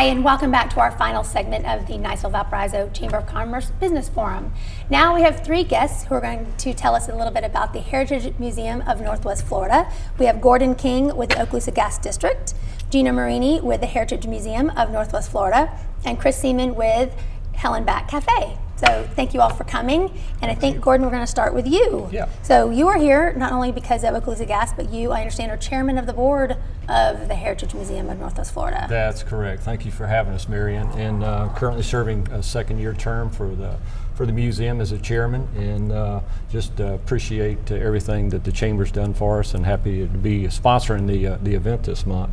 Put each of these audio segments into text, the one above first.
and welcome back to our final segment of the Niceville Valparaiso Chamber of Commerce Business Forum. Now we have three guests who are going to tell us a little bit about the Heritage Museum of Northwest Florida. We have Gordon King with the Okaloosa Gas District, Gina Marini with the Heritage Museum of Northwest Florida, and Chris Seaman with Helen Back Cafe. So thank you all for coming, and I think, Gordon, we're going to start with you. Yeah. So you are here not only because of Okaloosa Gas, but you, I understand, are chairman of the board of the Heritage Museum of Northwest Florida. That's correct. Thank you for having us, Marian. And currently serving a second-year term for the museum as a chairman, and just appreciate everything that the Chamber's done for us, and happy to be sponsoring the event this month.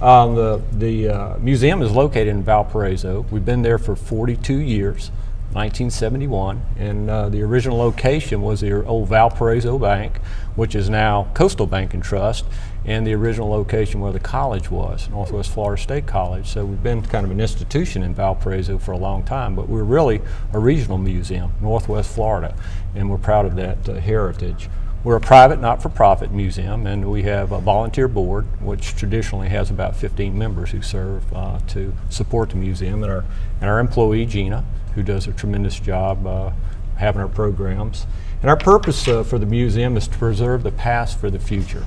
The museum is located in Valparaiso. We've been there for 42 years. 1971, and the original location was the old Valparaiso Bank, which is now Coastal Bank and Trust, and the original location where the college was, Northwest Florida State College. So we've been kind of an institution in Valparaiso for a long time, but we're really a regional museum, Northwest Florida, and we're proud of that heritage. We're a private, not-for-profit museum, and we have a volunteer board, which traditionally has about 15 members who serve to support the museum, and our employee, Gina, who does a tremendous job having our programs. And our purpose for the museum is to preserve the past for the future.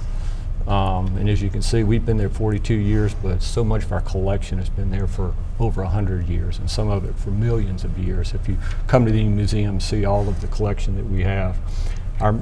And as you can see, we've been there 42 years, but so much of our collection has been there for over 100 years, and some of it for millions of years. If you come to the museum, see all of the collection that we have. Our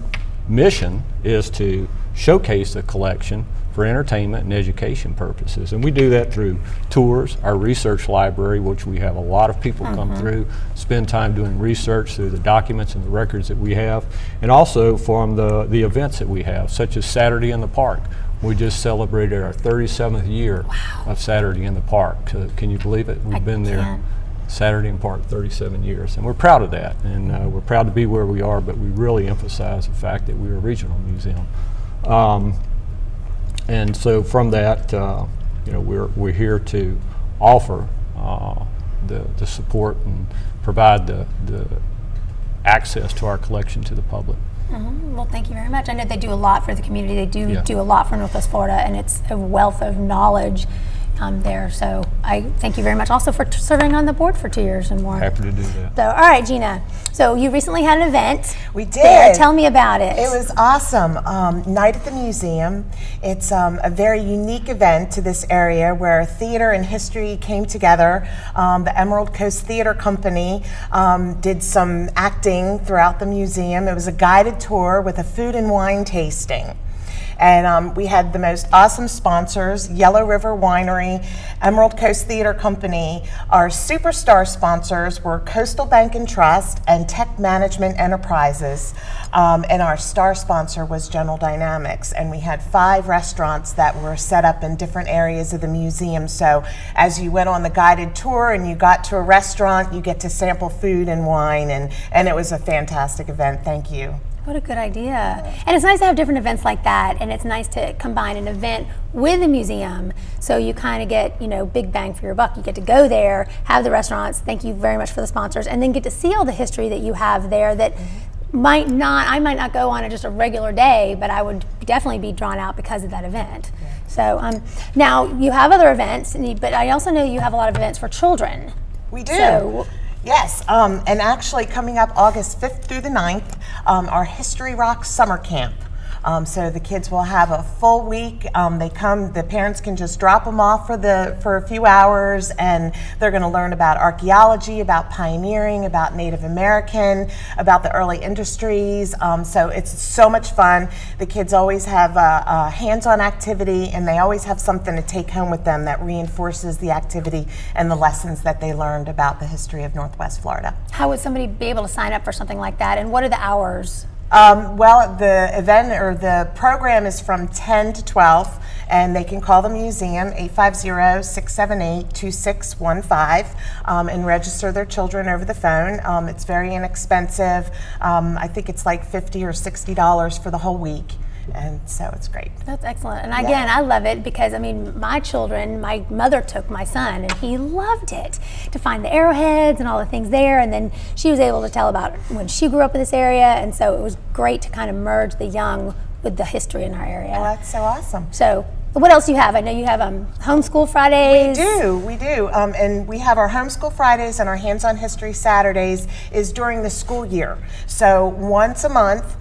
mission is to showcase the collection for entertainment and education purposes, and we do that through tours, our research library, which we have a lot of people come through, spend time doing research through the documents and the records that we have, and also from the events that we have, such as Saturday in the Park. We just celebrated our 37th year of Saturday in the Park. Can you believe it? We've been there Saturday in Park 37 years, and we're proud of that, and we're proud to be where we are, but we really emphasize the fact that we're a regional museum. And so from that, we're here to offer the support and provide the access to our collection to the public. Well, thank you very much. I know they do a lot for the community. They do a lot for Northwest Florida, and it's a wealth of knowledge there. So I thank you very much also for serving on the board for 2 years and more. Happy to do that. So, all right, Gina. So you recently had an event. We did. There. Tell me about it. It was awesome. Night at the Museum. It's a very unique event to this area where theater and history came together. The Emerald Coast Theater Company did some acting throughout the museum. It was a guided tour with a food and wine tasting. And we had the most awesome sponsors: Yellow River Winery, Emerald Coast Theater Company. Our superstar sponsors were Coastal Bank and Trust and Tech Management Enterprises. And our star sponsor was General Dynamics. And we had 5 restaurants that were set up in different areas of the museum. So as you went on the guided tour and you got to a restaurant, you get to sample food and wine. And it was a fantastic event. Thank you. What a good idea. And it's nice to have different events like that, and it's nice to combine an event with a museum, so you kind of get, big bang for your buck. You get to go there, have the restaurants, thank you very much for the sponsors, and then get to see all the history that you have there that I might not go on just a regular day, but I would definitely be drawn out because of that event. Yeah. So now you have other events, but I also know you have a lot of events for children. We do. Yes, and actually coming up August 5th through the 9th, our History Rocks Summer Camp. So the kids will have a full week. They come, the parents can just drop them off for a few hours, and they're going to learn about archaeology, about pioneering, about Native American, about the early industries. So it's so much fun. The kids always have a hands-on activity, and they always have something to take home with them that reinforces the activity and the lessons that they learned about the history of Northwest Florida. How would somebody be able to sign up for something like that, and what are the hours? Well, the event or the program is from 10 to 12, and they can call the museum 850-678-2615 and register their children over the phone. It's very inexpensive. I think it's like $50 or $60 for the whole week. And so it's great. That's excellent. And again, I love it because, my children, my mother took my son and he loved it, to find the arrowheads and all the things there. And then she was able to tell about when she grew up in this area. And so it was great to kind of merge the young with the history in our area. Well, that's so awesome. So What else do you have? I know you have homeschool Fridays. We do. And we have our Homeschool Fridays and our Hands-on History Saturdays is during the school year. So once a month,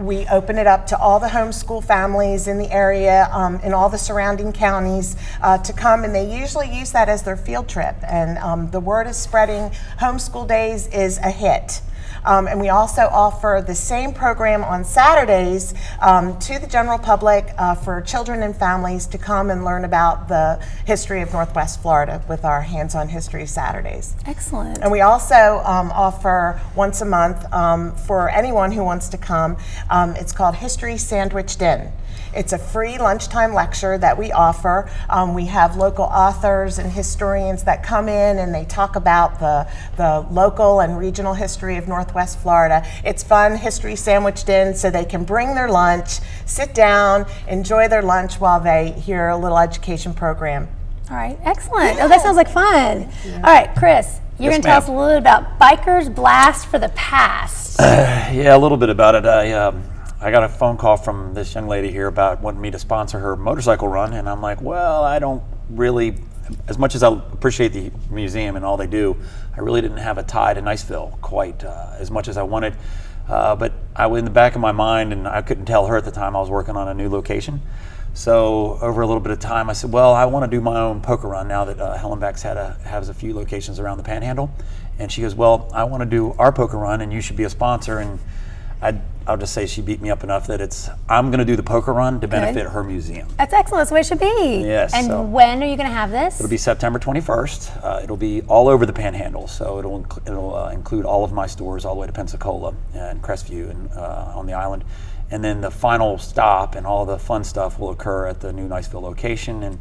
we open it up to all the homeschool families in the area, in all the surrounding counties, to come, and they usually use that as their field trip. And the word is spreading. Homeschool Days is a hit. And we also offer the same program on Saturdays to the general public for children and families to come and learn about the history of Northwest Florida with our Hands-on History Saturdays. Excellent. And we also offer once a month for anyone who wants to come. It's called History Sandwiched In. It's a free lunchtime lecture that we offer. We have local authors and historians that come in and they talk about the local and regional history of Northwest Florida. It's fun, history sandwiched in, so they can bring their lunch, sit down, enjoy their lunch while they hear a little education program. All right, excellent. Oh, that sounds like fun. All right, Chris, you're going to tell us a little bit about Bikers Blast for the Past. Yeah, a little bit about it. I got a phone call from this young lady here about wanting me to sponsor her motorcycle run, and I'm like, well, I don't really, as much as I appreciate the museum and all they do, I really didn't have a tie to Niceville quite as much as I wanted. But I was in the back of my mind, and I couldn't tell her at the time I was working on a new location. So over a little bit of time, I said, well, I want to do my own poker run now that Hellenbach's has a few locations around the Panhandle. And she goes, well, I want to do our poker run, and you should be a sponsor. And I'll just say she beat me up enough that I'm going to do the poker run to benefit her museum. That's excellent. That's the way it should be. Yes. And so when are you going to have this? It'll be September 21st. It'll be all over the Panhandle, so it'll include all of my stores all the way to Pensacola and Crestview and on the island. And then the final stop and all the fun stuff will occur at the new Niceville location. And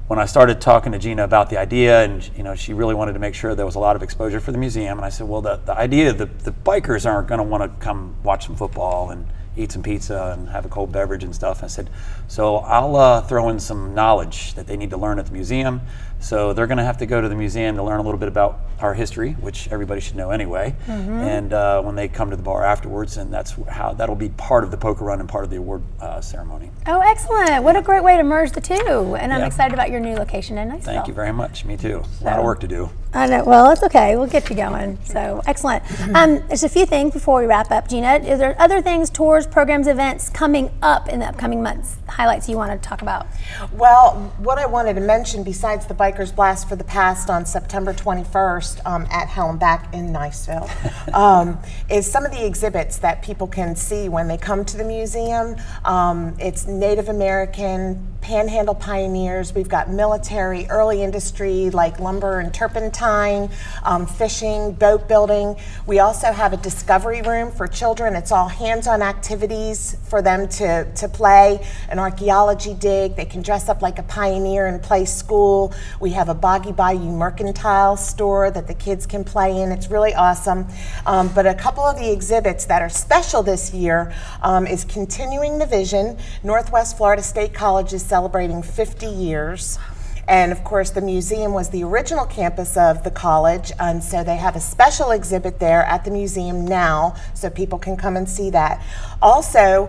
when I started talking to Gina about the idea, and she really wanted to make sure there was a lot of exposure for the museum, and I said, well, the idea, the bikers aren't going to want to come watch some football and eat some pizza and have a cold beverage and stuff. I said, so I'll throw in some knowledge that they need to learn at the museum. So they're going to have to go to the museum to learn a little bit about our history, which everybody should know anyway. And when they come to the bar afterwards, and that'll be part of the poker run and part of the award ceremony. Oh, excellent. What a great way to merge the two. And I'm excited about your new location in Niceville. Thank you very much. Me too. A lot of work to do. I know. Well, it's okay. We'll get you going. So excellent. There's a few things before we wrap up, Gina. Is there other things, tours, programs, events coming up in the upcoming months, highlights you want to talk about? Well, what I wanted to mention, besides the Bikers Blast for the Past on September 21st at Hellenbach in Niceville, is some of the exhibits that people can see when they come to the museum. It's Native American, Panhandle pioneers. We've got military, early industry like lumber and turpentine, fishing, boat building. We also have a discovery room for children. It's all hands-on activities for them to play, an archaeology dig. They can dress up like a pioneer and play school. We have a Boggy Bayou mercantile store that the kids can play in. It's really awesome. But a couple of the exhibits that are special this year is Continuing the Vision. Northwest Florida State College is celebrating 50 years. And of course, the museum was the original campus of the college, and so they have a special exhibit there at the museum now, so people can come and see that. Also,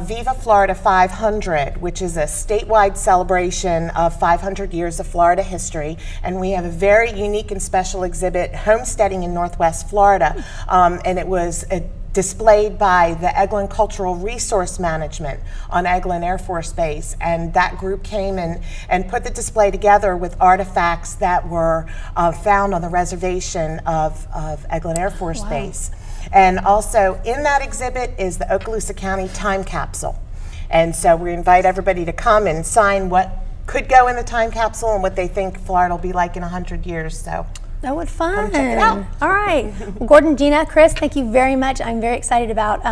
Viva Florida 500, which is a statewide celebration of 500 years of Florida history, and we have a very unique and special exhibit, Homesteading in Northwest Florida, and it was displayed by the Eglin Cultural Resource Management on Eglin Air Force Base, and that group came and put the display together with artifacts that were found on the reservation of Eglin Air Force Base. And also in that exhibit is the Okaloosa County time capsule. And so we invite everybody to come and sign what could go in the time capsule and what they think Florida will be like in 100 years. So. Oh, what fun. Come check it out. All right. Well, Gordon, Gina, Chris, thank you very much. I'm very excited about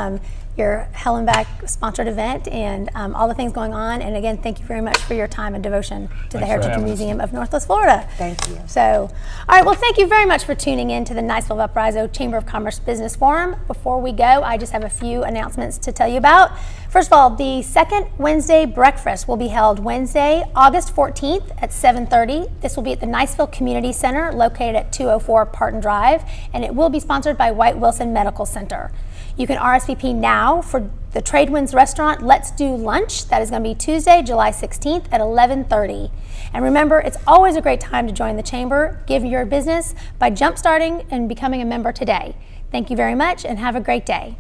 your Hellenbach sponsored event and all the things going on. And again, thank you very much for your time and devotion to the Heritage Museum of Northwest Florida. Thank you. So, all right, well, thank you very much for tuning in to the Niceville Valparaiso Chamber of Commerce Business Forum. Before we go, I just have a few announcements to tell you about. First of all, the second Wednesday breakfast will be held Wednesday, August 14th at 7:30. This will be at the Niceville Community Center located at 204 Parton Drive, and it will be sponsored by White Wilson Medical Center. You can RSVP now now for the Tradewinds restaurant Let's Do Lunch. That is going to be Tuesday, July 16th at 11:30. And remember, it's always a great time to join the Chamber. Give your business by jumpstarting and becoming a member today. Thank you very much and have a great day.